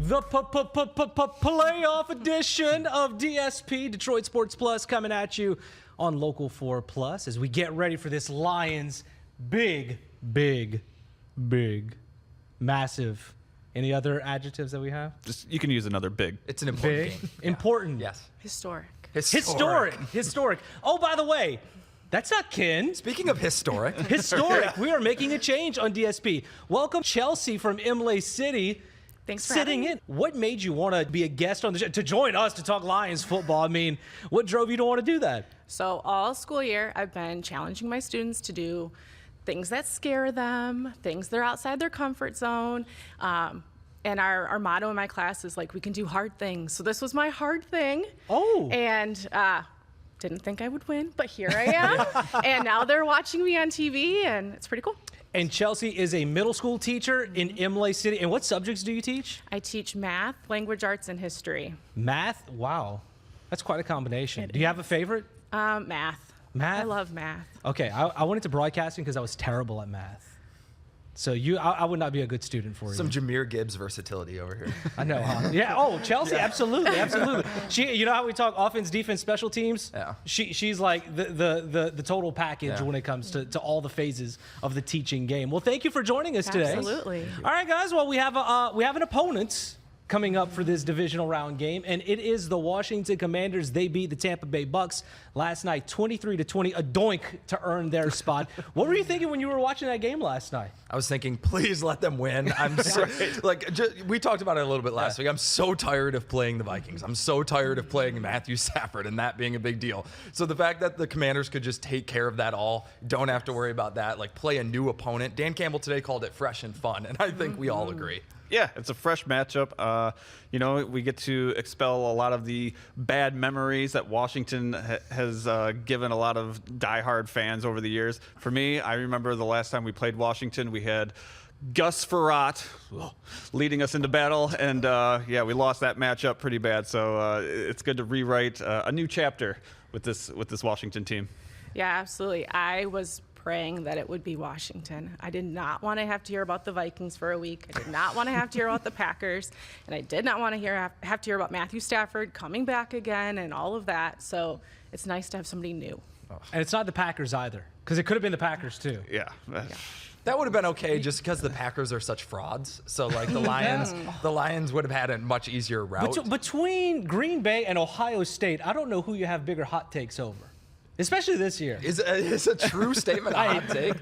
The playoff edition of DSP, Detroit Sports Plus, coming at you on Local 4 Plus as we get ready for this Lions big, massive. Any other adjectives that we have? Just you can use another big. It's an important Big, game. important. Yes. Historic. Historic. Oh, by the way, that's not Ken. Speaking of historic. Historic. We are making a change on DSP. Welcome, Chelsea from Imlay City. Thanks for sitting having in. What made you want to be a guest on the show, to join us to talk Lions football? I mean, what drove you to want to do that? So all school year, I've been challenging my students to do things that scare them, things that are outside their comfort zone. And our motto in my class is like, we can do hard things. So this was my hard thing. Oh. And didn't think I would win, but here I am. And now they're watching me on TV, and it's pretty cool. And Chelsea is a middle school teacher in Imlay City. And what subjects do you teach? I teach math, language arts, and history. Math? Wow. That's quite a combination. Do you have a favorite? Math. Math? I love math. Okay, I went into broadcasting because I was terrible at math. So I would not be a good student for you. Some Jahmyr Gibbs versatility over here. I know, huh? Yeah. Oh, Chelsea, absolutely. You know how we talk offense, defense, special teams? Yeah. She's like the total package when it comes to all the phases of the teaching game. Well, thank you for joining us today. Absolutely. All right, guys. Well, we have an opponent coming up for this divisional round game, and it is the Washington Commanders. They beat the Tampa Bay Bucks last night, 23-20, a doink to earn their spot. What were you thinking when you were watching that game last night? I was thinking, please let them win. I'm so, we talked about it a little bit last week. I'm so tired of playing the Vikings. I'm so tired of playing Matthew Stafford and that being a big deal. So the fact that the Commanders could just take care of that all, don't have to worry about that, like play a new opponent. Dan Campbell today called it fresh and fun, and I think we all agree. Yeah, it's a fresh matchup. We get to expel a lot of the bad memories that Washington has given a lot of diehard fans over the years. For me, I remember the last time we played Washington, we had Gus Frerotte leading us into battle, and we lost that matchup pretty bad. So it's good to rewrite a new chapter with this Washington team. Yeah, absolutely. I was praying that it would be Washington. I did not want to have to hear about the Vikings for a week. I did not want to have to hear about the Packers, and I did not want to have to hear about Matthew Stafford coming back again and all of that. So it's nice to have somebody new. And it's not the Packers either, because it could have been the Packers too. Yeah. That would have been okay just because the Packers are such frauds. So like the Lions would have had a much easier route. Between Green Bay and Ohio State, I don't know who you have bigger hot takes over. Especially this year. Is a true statement a hot take?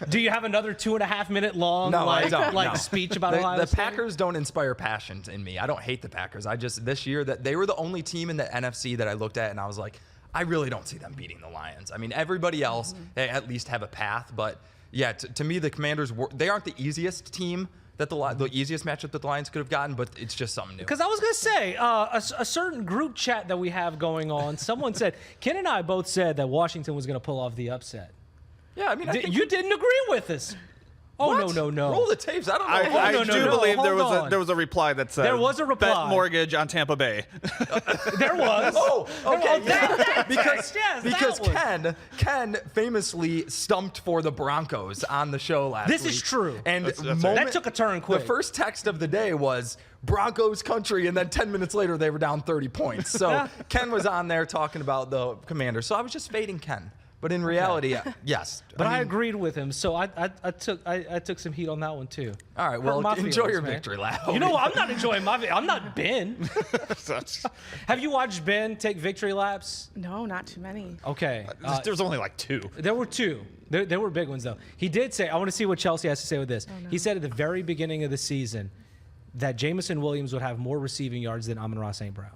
Do you have another 2.5 minute long I don't. speech about Ohio The State? Packers don't inspire passion in me. I don't hate the Packers. This year that they were the only team in the NFC that I looked at and I was like, I really don't see them beating the Lions. I mean, everybody else, they at least have a path. But yeah, to me, the Commanders, they aren't the easiest team. The easiest matchup that the Lions could have gotten, but it's just something new. Because I was going to say, a certain group chat that we have going on, someone said, Ken and I both said that Washington was going to pull off the upset. Yeah, I mean, you didn't agree with us. Oh, what? no. Roll the tapes. I don't know. I do believe there was a reply that said there was a reply. Bet mortgage on Tampa Bay. There was. Oh, okay. Because Ken famously stumped for the Broncos on the show last week. This is true. And that took a turn quick. The first text of the day was Broncos country, and then 10 minutes later they were down 30 points. So Ken was on there talking about the Commanders. So I was just fading Ken. But in reality, yes. But I agreed with him, so I took some heat on that one too. All right, well, enjoy your victory lap. You know what? I'm not enjoying I'm not Ben. Have you watched Ben take victory laps? No, not too many. Okay. There was only like 2. There were 2. There were big ones, though. He did say, I want to see what Chelsea has to say with this. Oh, no. He said at the very beginning of the season that Jamison Williams would have more receiving yards than Amon-Ra St. Brown.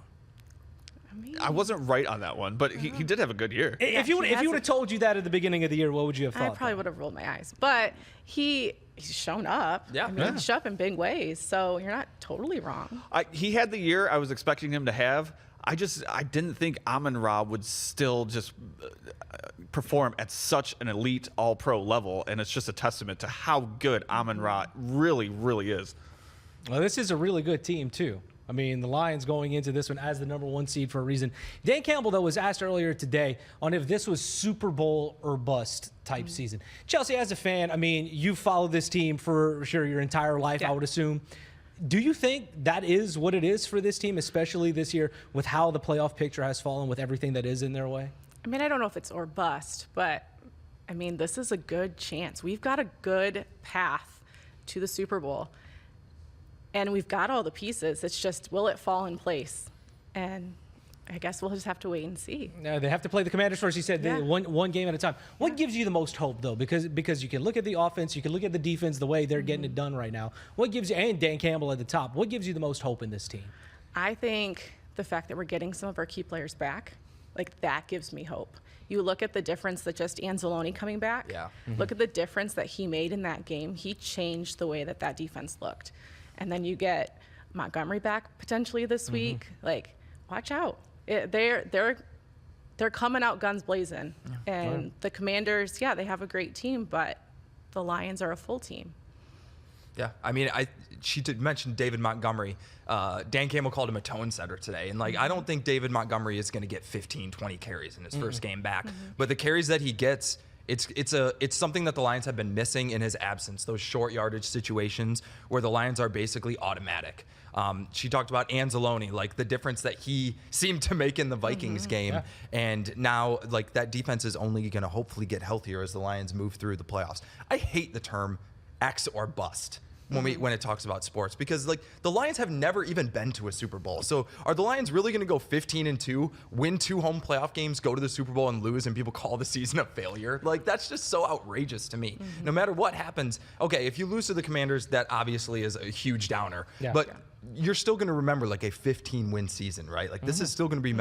I wasn't right on that one, but he did have a good year. If you would have told you that at the beginning of the year, what would you have thought? I probably would have rolled my eyes. But he's shown up. Yeah. He's shown up in big ways, so you're not totally wrong. He had the year I was expecting him to have. I didn't think Amon-Ra would still just perform at such an elite all-pro level, and it's just a testament to how good Amon-Ra really, really is. Well, this is a really good team, too. I mean, the Lions going into this one as the #1 seed for a reason. Dan Campbell, though, was asked earlier today on if this was Super Bowl or bust type season. Chelsea, as a fan, I mean, you've followed this team for sure your entire life, I would assume. Do you think that is what it is for this team, especially this year with how the playoff picture has fallen with everything that is in their way? I mean, I don't know if it's or bust, but I mean, this is a good chance. We've got a good path to the Super Bowl, and we've got all the pieces. It's just, will it fall in place? And I guess we'll just have to wait and see. No, they have to play the Commanders first. You said Yeah. one game at a time. What gives you the most hope, though? Because you can look at the offense, you can look at the defense, the way they're getting it done right now. What gives you, and Dan Campbell at the top, what gives you the most hope in this team? I think the fact that we're getting some of our key players back, like that gives me hope. You look at the difference that just Anzalone coming back. Yeah. Look at the difference that he made in that game. He changed the way that that defense looked. And then you get Montgomery back potentially this week. Like, watch out. They're coming out guns blazing. And the Commanders, yeah, they have a great team, but the Lions are a full team. Yeah, I mean, she did mention David Montgomery. Dan Campbell called him a tone setter today. And, like, I don't think David Montgomery is going to get 15, 20 carries in his first game back. But the carries that he gets, it's something that the Lions have been missing in his absence, those short yardage situations where the Lions are basically automatic. She talked about Anzalone, like the difference that he seemed to make in the Vikings game. Yeah. And now, like, that defense is only going to hopefully get healthier as the Lions move through the playoffs. I hate the term X or bust when it talks about sports, because, like, the Lions have never even been to a Super Bowl. So are the Lions really going to go 15-2, win 2 home playoff games, go to the Super Bowl and lose, and people call the season a failure? Like, that's just so outrageous to me. No matter what happens, okay, if you lose to the Commanders, that obviously is a huge downer. Yeah. But you're still going to remember, like, a 15-win season, right? Like, this is still going to be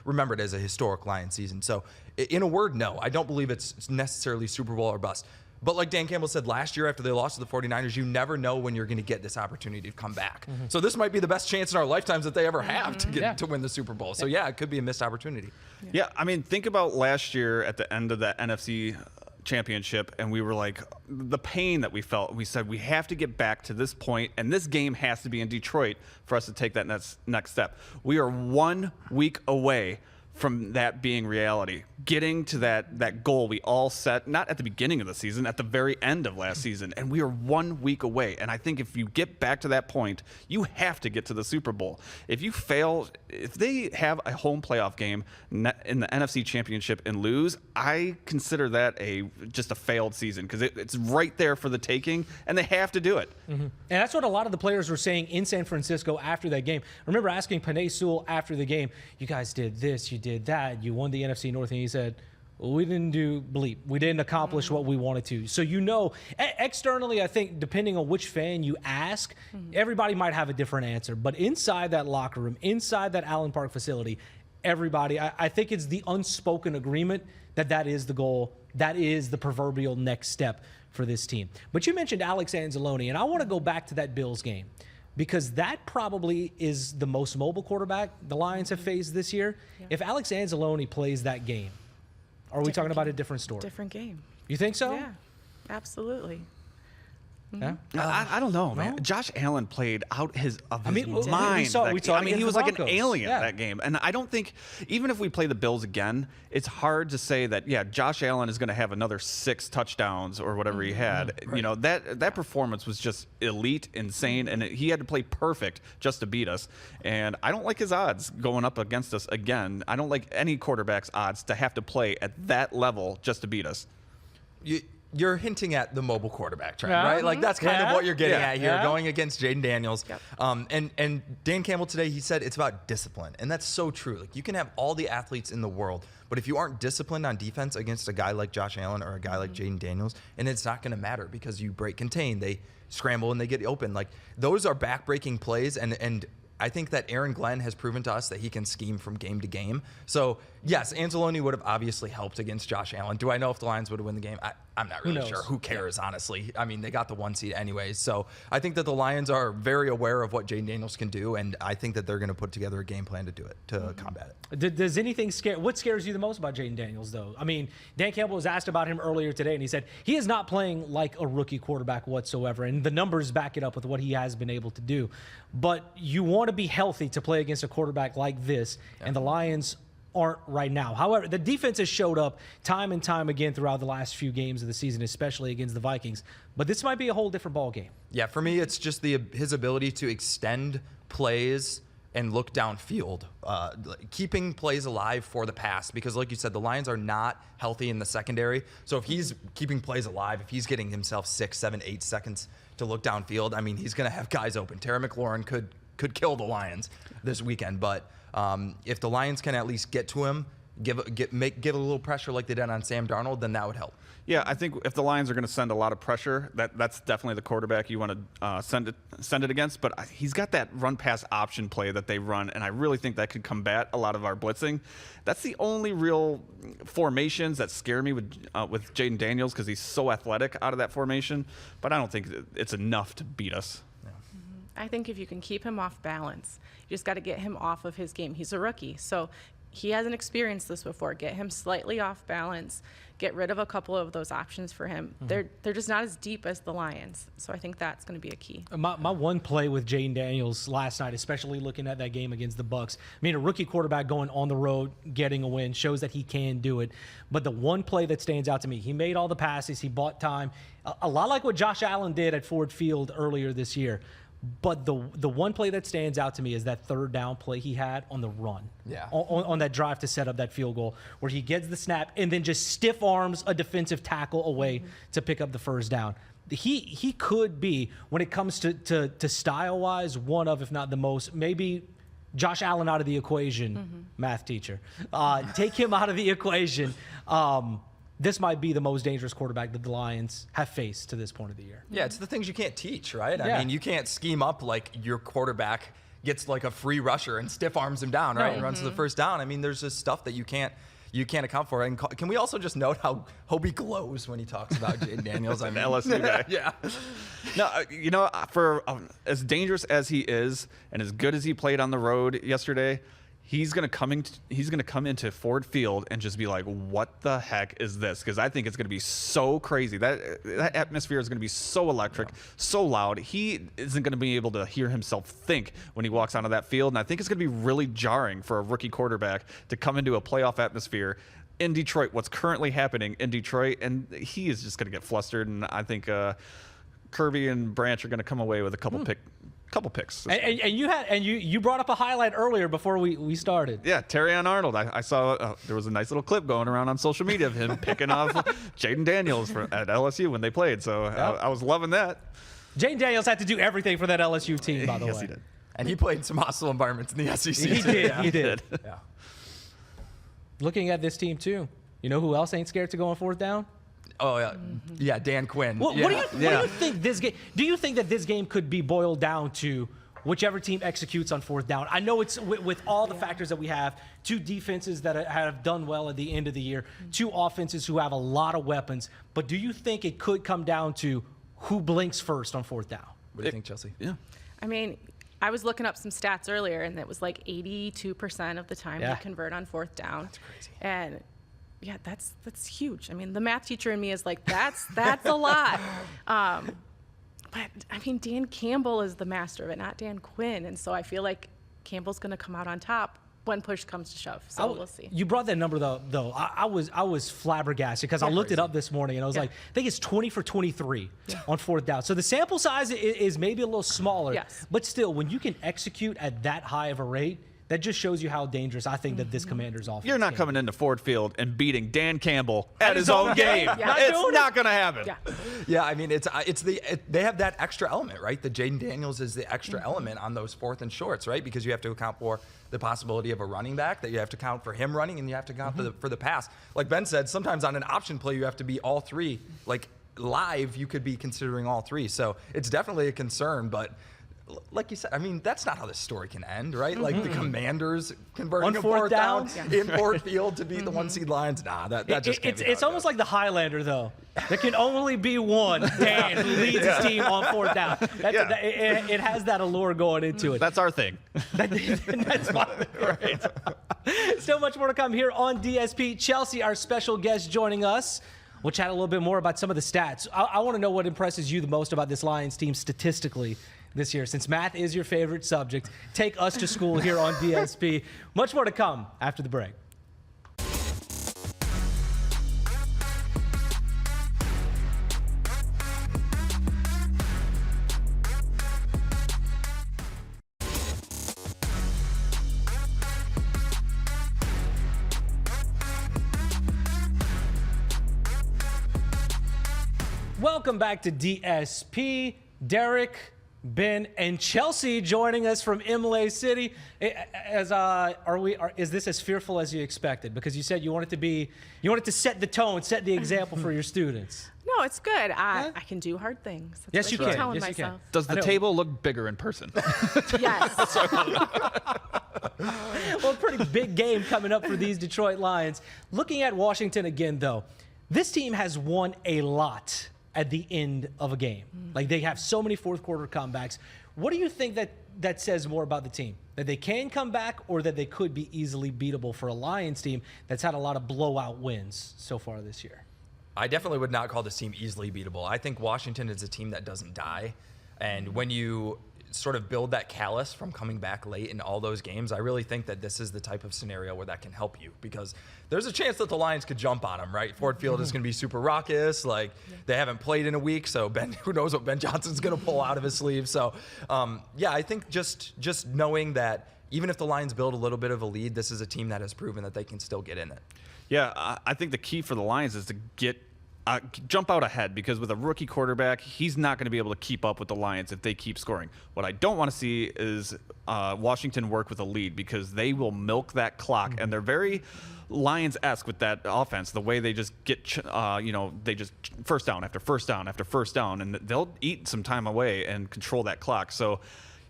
remembered as a historic Lions season. So in a word, no, I don't believe it's necessarily Super Bowl or bust. But like Dan Campbell said last year after they lost to the 49ers, you never know when you're going to get this opportunity to come back. So this might be the best chance in our lifetimes that they ever have to get to win the Super Bowl. So yeah, it could be a missed opportunity. Yeah, I mean, think about last year at the end of that NFC championship, and we were like, the pain that we felt. We said we have to get back to this point, and this game has to be in Detroit for us to take that next step. We are 1 week away from that being reality, getting to that goal we all set, not at the beginning of the season, at the very end of last season, and we are 1 week away. And I think if you get back to that point, you have to get to the Super Bowl. If you fail, if they have a home playoff game in the NFC Championship and lose, I consider that just a failed season, because it's right there for the taking, and they have to do it. And that's what a lot of the players were saying in San Francisco after that game. I remember asking Penei Sewell after the game, you guys did this, you did that, you won the NFC North, and he said, well, we didn't do bleep. We didn't accomplish what we wanted to. So, you know, externally, I think, depending on which fan you ask, everybody might have a different answer. But inside that locker room, inside that Allen Park facility, everybody, I think it's the unspoken agreement that is the goal. That is the proverbial next step for this team. But you mentioned Alex Anzalone, and I want to go back to that Bills game, because that probably is the most mobile quarterback the Lions have faced this year. Yeah. If Alex Anzalone plays that game, are we talking about a different story? Different game. You think so? Yeah, absolutely. Yeah? I don't know, man. Josh Allen played out his mind. We saw it he was the like an Broncos. alien Yeah. that game. And I don't think, even if we play the Bills again, it's hard to say that, yeah, Josh Allen is going to have another 6 touchdowns or whatever he had. Right. You know, that performance was just elite, insane, and he had to play perfect just to beat us. And I don't like his odds going up against us again. I don't like any quarterback's odds to have to play at that level just to beat us. You're hinting at the mobile quarterback trend, right? Like, that's kind of what you're getting at here, going against Jaden Daniels. Yep. And Dan Campbell today, he said it's about discipline, and that's so true. Like, you can have all the athletes in the world, but if you aren't disciplined on defense against a guy like Josh Allen or a guy like Jaden Daniels, and it's not going to matter because you break contain, they scramble and they get open. Like, those are back-breaking plays, and I think that Aaron Glenn has proven to us that he can scheme from game to game. So, yes, Anzalone would have obviously helped against Josh Allen. Do I know if the Lions would have won the game? I'm not really sure. Who cares, honestly? I mean, they got the 1 seed anyways. So I think that the Lions are very aware of what Jaden Daniels can do, and I think that they're going to put together a game plan to do it, to combat it. Does anything scare? What scares you the most about Jaden Daniels, though? I mean, Dan Campbell was asked about him earlier today, and he said he is not playing like a rookie quarterback whatsoever, and the numbers back it up with what he has been able to do. But you want to be healthy to play against a quarterback like this, and the Lions aren't right now. However, the defense has showed up time and time again throughout the last few games of the season, especially against the Vikings. But this might be a whole different ball game. Yeah, for me, it's just his ability to extend plays and look downfield, keeping plays alive for the pass. Because like you said, the Lions are not healthy in the secondary. So if he's keeping plays alive, if he's getting himself 6, 7, 8 seconds to look downfield, I mean, he's going to have guys open. Terry McLaurin could kill the Lions this weekend. But if the Lions can at least get to him, give a little pressure like they did on Sam Darnold, then that would help. Yeah, I think if the Lions are going to send a lot of pressure, that's definitely the quarterback you want to send it against. But he's got that run-pass option play that they run, and I really think that could combat a lot of our blitzing. That's the only real formations that scare me with Jaden Daniels, because he's so athletic out of that formation. But I don't think it's enough to beat us. I think if you can keep him off balance, you just got to get him off of his game. He's a rookie, so he hasn't experienced this before. Get him slightly off balance. Get rid of a couple of those options for him. They're just not as deep as the Lions, so I think that's going to be a key. My one play with Jaden Daniels last night, especially looking at that game against the Bucs. I mean, a rookie quarterback going on the road, getting a win, shows that he can do it. But the one play that stands out to me, he made all the passes, he bought time, a lot like what Josh Allen did at Ford Field earlier this year. But the one play that stands out to me is that third down play he had on the run. Yeah. On that drive to set up that field goal, where he gets the snap and then just stiff arms a defensive tackle away to pick up the first down. He could be, when it comes to style-wise, one of, if not the most, maybe Josh Allen out of the equation, math teacher. Take him out of the equation. This might be the most dangerous quarterback that the Lions have faced to this point of the year. Yeah, it's the things you can't teach, right? Yeah. I mean, you can't scheme up like your quarterback gets like a free rusher and stiff arms him down, right? And runs to the first down. I mean, there's just stuff that you can't account for. And can we also just note how Hobie glows when he talks about Jaden Daniels? I mean, LSU guy. Yeah. No, for as dangerous as he is and as good as he played on the road yesterday, he's gonna come into Ford Field and just be like, "What the heck is this?" Because I think it's gonna be so crazy. That atmosphere is gonna be so electric, so loud. He isn't gonna be able to hear himself think when he walks onto that field, and I think it's gonna be really jarring for a rookie quarterback to come into a playoff atmosphere in Detroit. What's currently happening in Detroit, and he is just gonna get flustered. And I think Kirby and Branch are gonna come away with a couple picks. And you brought up a highlight earlier before we started. Yeah, Terrion Arnold. I saw there was a nice little clip going around on social media of him picking off Jaden Daniels at LSU when they played. So I was loving that. Jaden Daniels had to do everything for that LSU team, by the way. Yes, he did. And he played in some hostile environments in the SEC. He did. He did. Yeah. Looking at this team too, you know who else ain't scared to go on fourth down? Oh yeah, yeah. Dan Quinn. What do you think this game? Do you think that this game could be boiled down to whichever team executes on fourth down? I know it's with all the factors that we have, two defenses that have done well at the end of the year, two offenses who have a lot of weapons. But do you think it could come down to who blinks first on fourth down? What do you think, Chelsea? Yeah. I mean, I was looking up some stats earlier, and it was like 82% of the time they convert on fourth down. That's crazy. And yeah, that's huge. I mean, the math teacher in me is like, that's a lot. But I mean, Dan Campbell is the master of it, not Dan Quinn. And so I feel like Campbell's going to come out on top when push comes to shove. So we'll see. You brought that number though. I was flabbergasted because I looked it up this morning and I was like, I think it's 20 for 23 on fourth down. So the sample size is maybe a little smaller, but still, when you can execute at that high of a rate, that just shows you how dangerous I think that this Commander's offense. You're not coming into Ford Field and beating Dan Campbell at his own game. It's not going to happen. Yeah, I mean, they have that extra element, right? The Jaden Daniels is the extra element on those fourth and shorts, right? Because you have to account for the possibility of a running back, that you have to count for him running, and you have to count for the pass. Like Ben said, sometimes on an option play, you have to be all three. Like live, you could be considering all three. So it's definitely a concern, but like you said, I mean, that's not how this story can end, right? Like the Commanders converting on a fourth down downs? in Ford Field to beat the one seed Lions. Nah, that just can't be how It's it almost goes. like the Highlander, though. There can only be one Dan who leads his team on fourth down. It has that allure going into it. That's our thing. That's my right. Still much more to come here on DSP. Chelsea, our special guest, joining us. We'll chat a little bit more about some of the stats. I want to know what impresses you the most about this Lions team statistically this year. Since math is your favorite subject, take us to school here on DSP. Much more to come after the break. Welcome back to DSP. Derek, Ben, and Chelsea joining us from Imlay City. Is this as fearful as you expected? Because you said you wanted to set the tone, set the example for your students. No, it's good. I can do hard things. That's Yes, what I you keep can. telling Yes, you can. myself. Does the table look bigger in person? Yes. Well, a pretty big game coming up for these Detroit Lions. Looking at Washington again, though, this team has won a lot at the end of a game. Like, they have so many fourth quarter comebacks. What do you think that says more about the team? That they can come back, or that they could be easily beatable for a Lions team that's had a lot of blowout wins so far this year? I definitely would not call this team easily beatable. I think Washington is a team that doesn't die. And when you sort of build that callus from coming back late in all those games, I really think that this is the type of scenario where that can help you, because there's a chance that the Lions could jump on them, right? Ford Field is going to be super raucous. Like, they haven't played in a week, so who knows what Ben Johnson's going to pull out of his sleeve. So, yeah, I think just knowing that even if the Lions build a little bit of a lead, this is a team that has proven that they can still get in it. Yeah, I think the key for the Lions is to jump out ahead, because with a rookie quarterback, he's not going to be able to keep up with the Lions if they keep scoring. What I don't want to see is Washington work with a lead, because they will milk that clock, and they're very Lions-esque with that offense. The way they just get, they just first down after first down after first down, and they'll eat some time away and control that clock. So,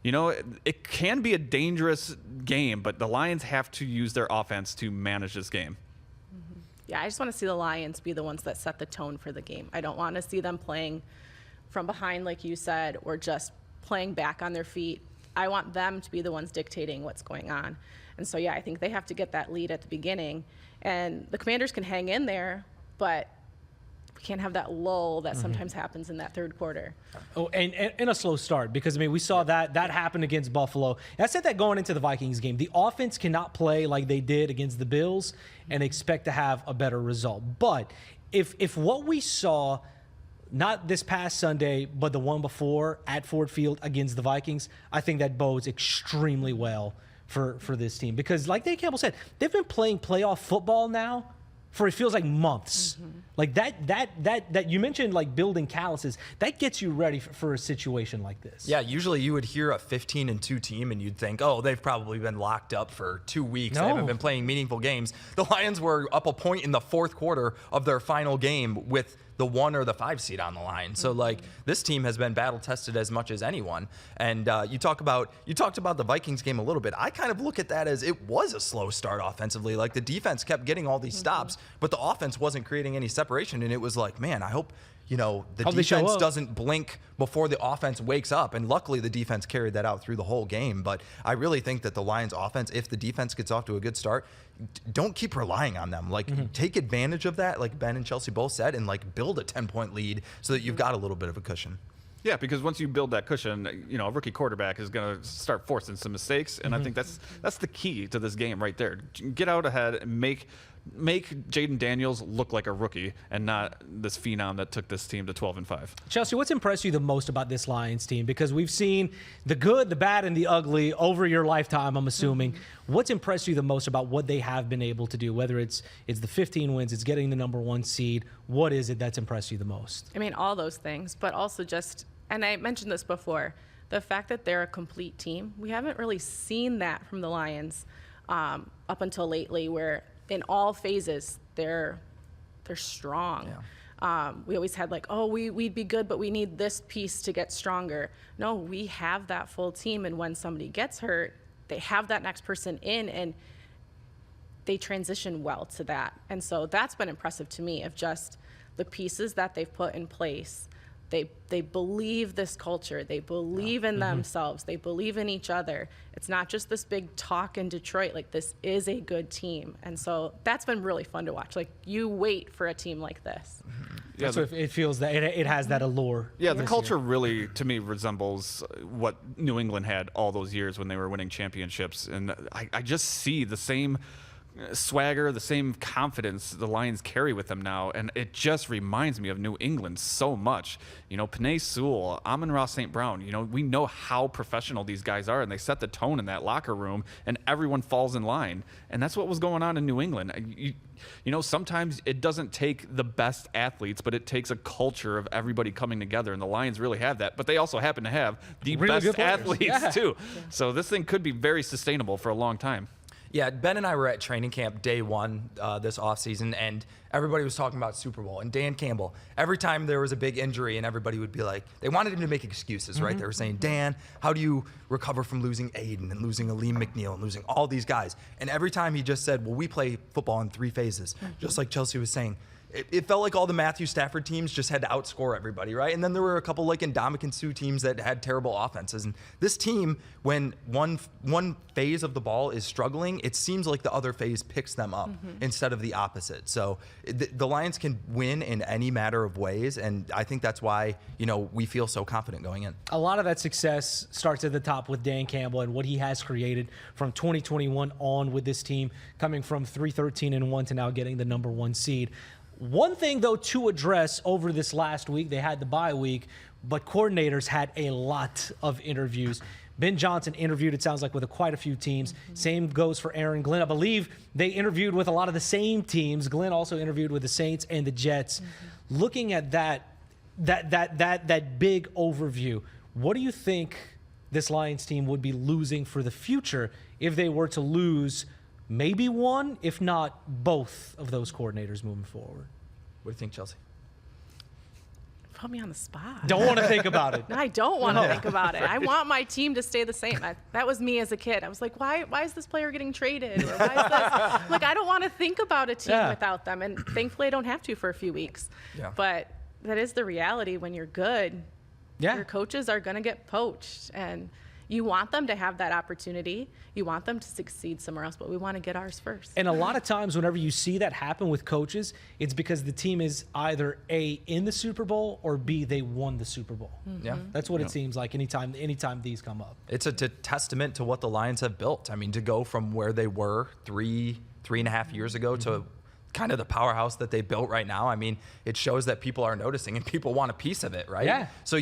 it can be a dangerous game, but the Lions have to use their offense to manage this game. Yeah, I just want to see the Lions be the ones that set the tone for the game. I don't want to see them playing from behind, like you said, or just playing back on their feet. I want them to be the ones dictating what's going on. And so, yeah, I think they have to get that lead at the beginning. And the Commanders can hang in there, but we can't have that lull that sometimes happens in that third quarter. Oh, and a slow start, because, we saw that happen against Buffalo. And I said that going into the Vikings game. The offense cannot play like they did against the Bills and expect to have a better result. But if what we saw, not this past Sunday, but the one before at Ford Field against the Vikings, I think that bodes extremely well for this team. Because like Dave Campbell said, they've been playing playoff football now for, it feels like, months. Like that you mentioned, like, building calluses, that gets you ready for a situation like this. Yeah, usually you would hear a 15-2 team and you'd think, oh, they've probably been locked up for 2 weeks. No. They haven't been playing meaningful games. The Lions were up a point in the fourth quarter of their final game with the 1 or the 5 seed on the line. So, like, this team has been battle tested as much as anyone. And you talked about the Vikings game a little bit. I kind of look at that as it was a slow start offensively. Like, the defense kept getting all these stops, but the offense wasn't creating any separation. And it was like, man, I hope the defense doesn't blink before the offense wakes up. And luckily, the defense carried that out through the whole game. But I really think that the Lions offense, if the defense gets off to a good start, don't keep relying on them. Like, take advantage of that, like Ben and Chelsea both said, and, like, build a 10-point lead so that you've got a little bit of a cushion. Yeah, because once you build that cushion, a rookie quarterback is going to start forcing some mistakes, and I think that's the key to this game right there. Get out ahead and make Jaden Daniels look like a rookie and not this phenom that took this team to 12-5. Chelsea, what's impressed you the most about this Lions team? Because we've seen the good, the bad, and the ugly over your lifetime, I'm assuming. What's impressed you the most about what they have been able to do? Whether it's the 15 wins, it's getting the #1 seed. What is it that's impressed you the most? All those things, but also just, and I mentioned this before, the fact that they're a complete team. We haven't really seen that from the Lions up until lately, where in all phases they're strong. Yeah. We always had like, we'd be good, but we need this piece to get stronger. No, we have that full team, and when somebody gets hurt, they have that next person in, and they transition well to that. And so that's been impressive to me, of just the pieces that they've put in place. They believe this culture. They believe in themselves. They believe in each other. It's not just this big talk in Detroit. Like, this is a good team. And so that's been really fun to watch. Like, you wait for a team like this. Yeah, so it feels that it has that allure. Yeah, the culture really, to me, resembles what New England had all those years when they were winning championships. And I just see the same swagger, the same confidence the Lions carry with them now, and it just reminds me of New England so much. Penei Sewell, Amon-Ra St. Brown, we know how professional these guys are, and they set the tone in that locker room, and everyone falls in line. And that's what was going on in New England. Sometimes it doesn't take the best athletes, but it takes a culture of everybody coming together, and the Lions really have that. But they also happen to have the Really good best players. athletes, too. So this thing could be very sustainable for a long time. Yeah, Ben and I were at training camp day one this offseason, and everybody was talking about Super Bowl. And Dan Campbell, every time there was a big injury, and everybody would be like, they wanted him to make excuses, right? They were saying, Dan, how do you recover from losing Aiden and losing Aleem McNeil and losing all these guys? And every time he just said, well, we play football in 3 phases, just like Chelsea was saying. It felt like all the Matthew Stafford teams just had to outscore everybody, right? And then there were a couple like Ndamukong Suh teams that had terrible offenses. And this team, when one phase of the ball is struggling, it seems like the other phase picks them up instead of the opposite. So the Lions can win in any matter of ways, and I think that's why we feel so confident going in. A lot of that success starts at the top with Dan Campbell and what he has created from 2021 on with this team, coming from 3-13-1 to now getting the #1 seed. One thing, though, to address over this last week, they had the bye week, but coordinators had a lot of interviews. Ben Johnson interviewed, it sounds like, with quite a few teams. Same goes for Aaron Glenn. I believe they interviewed with a lot of the same teams. Glenn also interviewed with the Saints and the Jets. Looking at that big overview, what do you think this Lions team would be losing for the future if they were to lose maybe one, if not both of those coordinators moving forward? What do you think, Chelsea? Put me on the spot. Don't want to think about it. No, I don't want to think about it. I want my team to stay the same. That was me as a kid. I was like, why is this player getting traded? Or why is this? Like, I don't want to think about a team without them. And thankfully, I don't have to for a few weeks. Yeah. But that is the reality. When you're good, your coaches are going to get poached. And you want them to have that opportunity. You want them to succeed somewhere else, but we want to get ours first. And a lot of times whenever you see that happen with coaches, it's because the team is either A, in the Super Bowl, or B, they won the Super Bowl. Yeah. That's what it seems like anytime these come up. It's a testament to what the Lions have built. I mean, to go from where they were three and a half years ago to kind of the powerhouse that they built right now. I mean, it shows that people are noticing and people want a piece of it, right? Yeah. So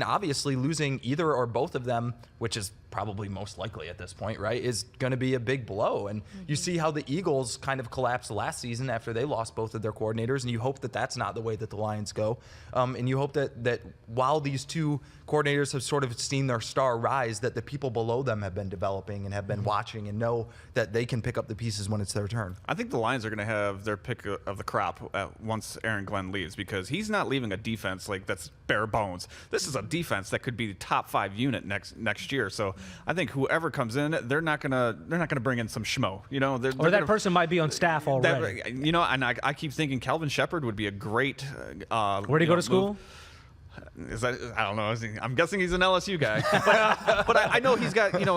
obviously losing either or both of them, which is probably most likely at this point, right, is going to be a big blow. And you see how the Eagles kind of collapsed last season after they lost both of their coordinators, and you hope that that's not the way that the Lions go. And you hope that while these two coordinators have sort of seen their star rise, that the people below them have been developing and have been watching and know that they can pick up the pieces when it's their turn. I think the Lions are going to have their pick of the crop once Aaron Glenn leaves, because he's not leaving a defense like that's bare bones. This is a defense that could be the top 5 unit next year. So I think whoever comes in, they're not gonna bring in some schmo. Or that person might be on staff already. And I keep thinking Calvin Shepard would be a great. Where'd he go to school? I don't know. I'm guessing he's an LSU guy, but I know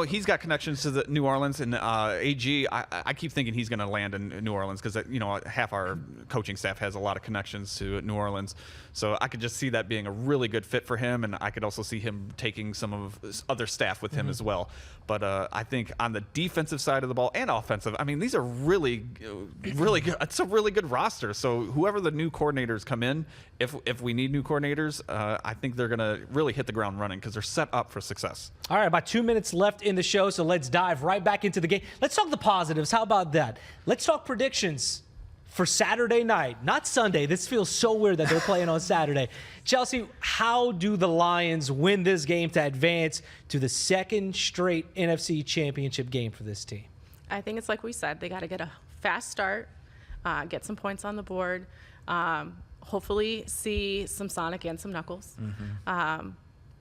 he's got connections to the New Orleans and AG. I keep thinking he's going to land in New Orleans because half our coaching staff has a lot of connections to New Orleans. So I could just see that being a really good fit for him, and I could also see him taking some of his other staff with him as well. But I think on the defensive side of the ball and offensive, I mean, these are really good. It's a really good roster. So whoever the new coordinators come in, if we need new coordinators, I think they're going to really hit the ground running because they're set up for success. All right, about 2 minutes left in the show, so let's dive right back into the game. Let's talk the positives. How about that? Let's talk predictions for Saturday night, not Sunday. This feels so weird that they're playing on Saturday. Chelsea, how do the Lions win this game to advance to the second straight NFC Championship game for this team? I think it's like we said. They got to get a fast start, get some points on the board, hopefully see some Sonic and some Knuckles.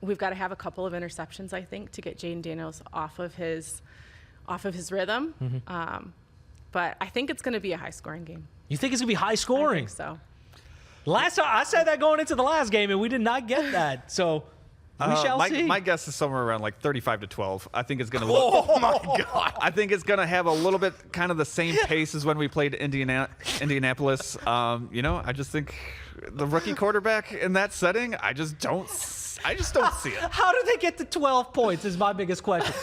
We've got to have a couple of interceptions, I think, to get Jaden Daniels off of his rhythm. But I think it's going to be a high-scoring game. You think it's going to be high scoring? I think so. Last time I said that going into the last game, and we did not get that. So we shall see. My guess is somewhere around like 35-12. I think it's going to look. Oh my God! I think it's going to have a little bit kind of the same pace as when we played Indianapolis. I just think the rookie quarterback in that setting, I just don't see it. How do they get to 12 points is my biggest question.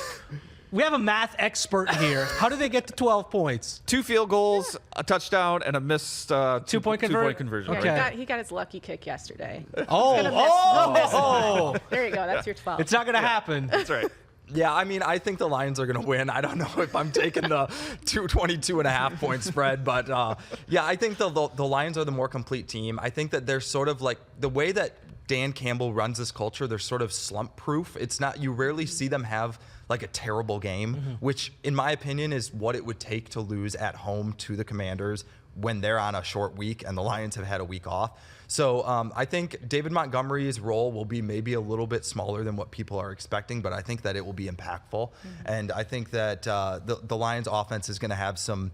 We have a math expert here. How do they get to 12 points? 2 field goals, a touchdown, and a missed Two-point conversion. Yeah, Okay. he got his lucky kick yesterday. Oh. There you go. That's your 12. It's not going to happen. That's right. Yeah, I mean, I think the Lions are going to win. I don't know if I'm taking the 22.5 point spread, but yeah, I think the Lions are the more complete team. I think that they're sort of like the way that Dan Campbell runs this culture, they're sort of slump proof. It's not, you rarely see them have like a terrible game, which in my opinion is what it would take to lose at home to the Commanders when they're on a short week and the Lions have had a week off. So I think David Montgomery's role will be maybe a little bit smaller than what people are expecting, but I think that it will be impactful. And I think that the Lions offense is going to have some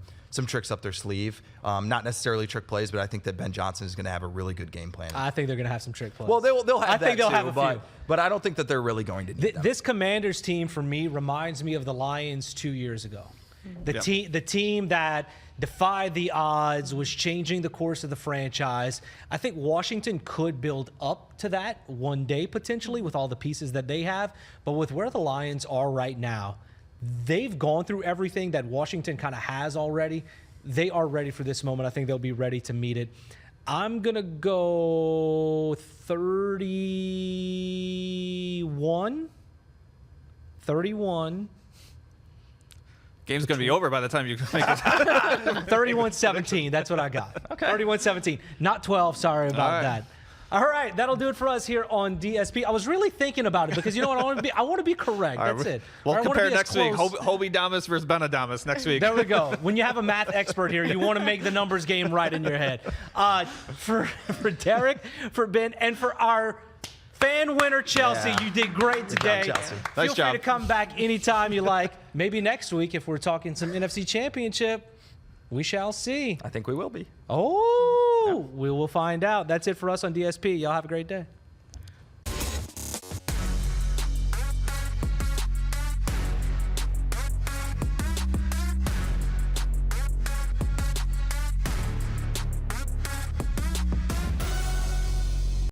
tricks up their sleeve. Not necessarily trick plays, but I think that Ben Johnson is going to have a really good game plan. I think they're going to have some trick plays. Well, they'll have I that think they'll too, have a few. but I don't think that they're really going to need them. This Commanders team, for me, reminds me of the Lions 2 years ago. The team that defied the odds, was changing the course of the franchise. I think Washington could build up to that one day, potentially, with all the pieces that they have. But with where the Lions are right now, they've gone through everything that Washington kind of has already. They are ready for this moment. I think they'll be ready to meet it. I'm going to go 31. 31. Game's going to be over by the time you make it. 31-17. That's what I got. Okay. 31-17. Not 12. Sorry about that. All right, that'll do it for us here on DSP. I was really thinking about it because you know what, I want to be correct. That's it. We'll I wanna compare be as next week. close. Hobie Damas versus Benadamas next week. There we go. When you have a math expert here, you want to make the numbers game right in your head. For Derek, for Ben, and for our fan winner, Chelsea, you did great today. Good job, Chelsea. Nice Feel job. free to come back anytime you like. Maybe next week if we're talking some NFC Championship. We shall see. I think we will be. Oh, we will find out. That's it for us on DSP. Y'all have a great day.